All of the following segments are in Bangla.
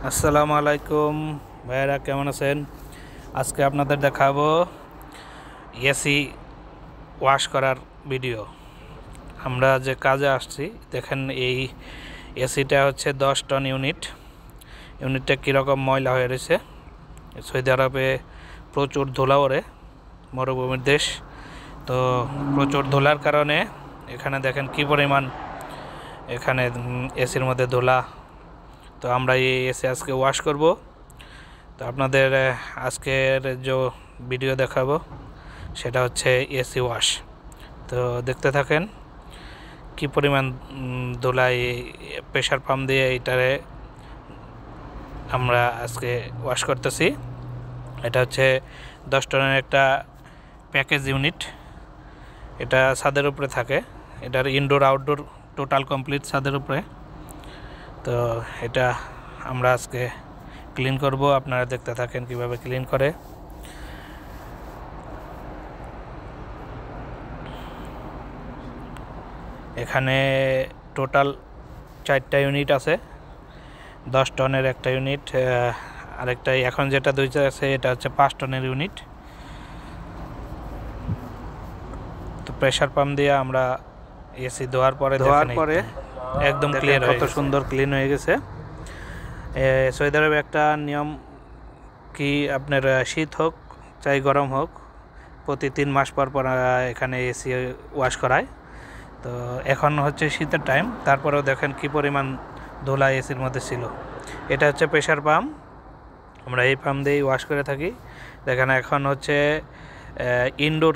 আসসালামু আলাইকুম ভাইরা, কেমন আছেন? আজকে আপনাদের দেখাবো এসি ওয়াশ করার ভিডিও। আমরা যে কাজে আসছি দেখেন, এই এসিটা হচ্ছে 10 টন ইউনিটটা কীরকম ময়লা হয়ে রয়েছে। সৌদি আরবে প্রচুর ধুলা ওড়ে, মরুভূমির দেশ, তো প্রচুর ধুলার কারণে এখানে দেখেন কি পরিমাণ এখানে এসির মধ্যে ধুলা। তো আমরা এই এসি আজকে ওয়াশ করব। তো আপনাদের আজকের যে ভিডিও দেখাবো সেটা হচ্ছে এসি ওয়াশ। তো দেখতে থাকেন কি পরিমাণ ধুলাই প্রেশার পাম্প দিয়ে এইটারে আমরা আজকে ওয়াশ করতেছি। এটা হচ্ছে 10 টনের একটা প্যাকেজ ইউনিট। এটা ছাদের উপরে থাকে, এটার ইনডোর আউটডোর টোটাল কমপ্লিট ছাদের উপরে। তো এটা আমরা আজকে ক্লিন করব, আপনারা দেখতে থাকেন কিভাবে ক্লিন করে। এখানে টোটাল 4টা ইউনিট আছে, 10 টনের একটা ইউনিট, আরেকটা এখন যেটা দুইটা আছে এটা হচ্ছে 5 টনের ইউনিট। তো প্রেশার পাম্প দিয়ে আমরা এসি ধোয়ার পরে একদম ক্লিয়ার, কত সুন্দর ক্লিন হয়ে গেছে। সৌদি আরবে একটা নিয়ম কি, আপনার শীত হোক চাই গরম হোক, প্রতি 3 মাস পর পর এখানে এসি ওয়াশ করায়। তো এখন হচ্ছে শীতের টাইম, তারপরেও দেখেন কি পরিমাণ ধুলা এসির মধ্যে ছিল। এটা হচ্ছে প্রেশার পাম্প, আমরা এই পাম্প দিয়েই ওয়াশ করে থাকি। দেখেন এখন হচ্ছে ইনডোর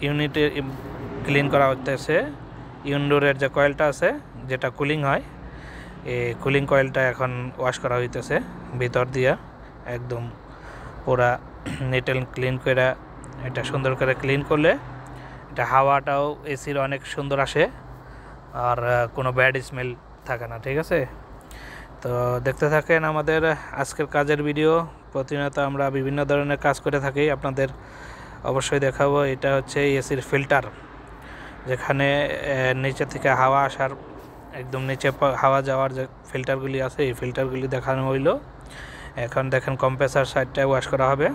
ইউনিটে ক্লিন করা হচ্ছে। ইনডোরের যে কয়েলটা আছে, যেটা কুলিং হয়, এই কুলিং কয়েলটা এখন ওয়াশ করা হইতেছে ভিতর দিয়া, একদম পুরা নিট অ্যান্ড ক্লিন করে। এটা সুন্দর করে ক্লিন করলে এটা হাওয়াটাও এসির অনেক সুন্দর আসে, আর কোনো ব্যাড স্মেল থাকে না। ঠিক আছে, তো দেখতে থাকেন আমাদের আজকের কাজের ভিডিও। প্রতিনিয়ত আমরা বিভিন্ন ধরনের কাজ করে থাকি, আপনাদের অবশ্যই দেখাবো। এটা হচ্ছে এসির ফিল্টার, যেখানে নিচে থেকে হাওয়া আসার, একদম নিচে হাওয়া যাওয়ার যে ফিল্টারগুলি আছে, এই ফিল্টারগুলি দেখানো হইল। এখন দেখেন কম্প্রেসার সাইডটায় ওয়াশ করা হবে।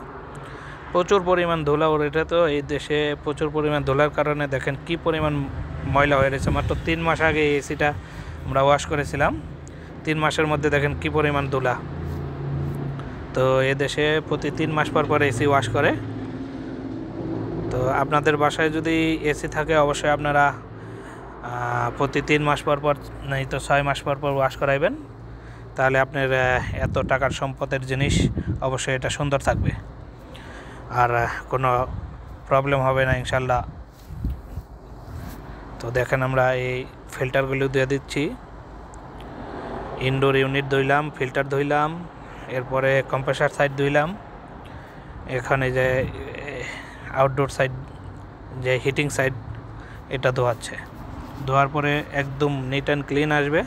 প্রচুর পরিমাণ ধুলা ওর, এটা তো এই দেশে প্রচুর পরিমাণ ধুলার কারণে দেখেন কি পরিমাণ ময়লা হয়ে রয়েছে। মাত্র 3 মাস আগে এই এসিটা আমরা ওয়াশ করেছিলাম, 3 মাসের মধ্যে দেখেন কি পরিমাণ ধুলা। তো এ দেশে প্রতি 3 মাস পর পর এসি ওয়াশ করে। তো আপনাদের বাসায় যদি এসি থাকে অবশ্যই আপনারা প্রতি 3 মাস পর পর, নাই তো 6 মাস পর পর ওয়াশ করাইবেন, তাহলে আপনার এত টাকার সম্পদের জিনিস অবশ্যই এটা সুন্দর থাকবে, আর কোনো প্রবলেম হবে না ইনশাল্লাহ। তো দেখেন আমরা এই ফিল্টারগুলো দিয়ে দিচ্ছি। ইনডোর ইউনিট ধুইলাম, ফিল্টার ধুইলাম, এরপরে কম্প্রেসার সাইড ধুইলাম। এখানে যে আউটডোর সাইড, যে হিটিং সাইড, এটা ধোয়ার পরে একদম নিট অ্যান্ড ক্লিন আসবে,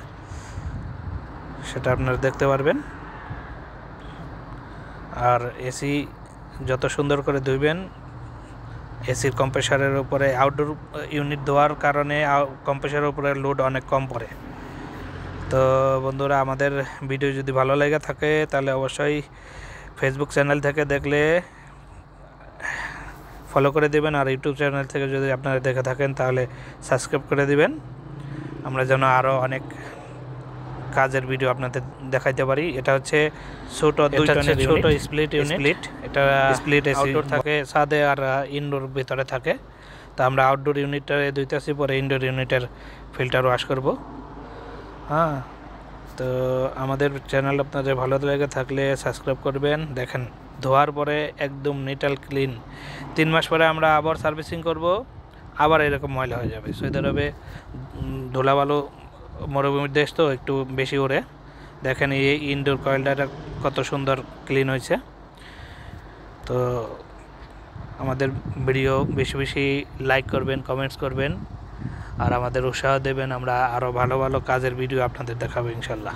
সেটা আপনারা দেখতে পারবেন। আর এসি যত সুন্দর করে ধুইবেন, এসির কম্প্রেসারের উপরে, আউটডোর ইউনিট ধোয়ার কারণে কম্প্রেসারের উপরে লোড অনেক কম পড়ে। তো বন্ধুরা, আমাদের ভিডিও যদি ভালো লেগে থাকে তাহলে অবশ্যই ফেসবুক চ্যানেল থেকে দেখলে ফলো করে দেবেন, আর ইউটিউব চ্যানেল থেকে যদি আপনারা দেখে থাকেন তাহলে সাবস্ক্রাইব করে দিবেন, আমরা যেন আরও অনেক কাজের ভিডিও আপনাদের দেখাইতে পারি। এটা হচ্ছে ছোট স্প্লিট ইউনিট। এটা স্প্লিট এসি থাকে ছাদে আর ইনডোর ভিতরে থাকে। তো আমরা আউটডোর ইউনিটটা ধুইতেছি, পরে ইনডোর ইউনিটের ফিল্টার ওয়াশ করব। হ্যাঁ, তো আমাদের চ্যানেল আপনাদের ভালো লেগে থাকলে সাবস্ক্রাইব করবেন। দেখেন ধোয়ার পরে একদম নিট অ্যান্ড ক্লিন। 3 মাস পরে আমরা আবার সার্ভিসিং করব, আবার এরকম ময়লা হয়ে যাবে। সৌদি আরবে ধুলাবালু, মরুভূমির দেশ তো একটু বেশি ওড়ে। দেখেন এই ইনডোর কয়েলটা কত সুন্দর ক্লিন হয়েছে। তো আমাদের ভিডিও বেশি বেশি লাইক করবেন, কমেন্টস করবেন, আর আমাদের উৎসাহ দেবেন। আমরা আরও ভালো ভালো কাজের ভিডিও আপনাদের দেখাবো ইনশাল্লাহ।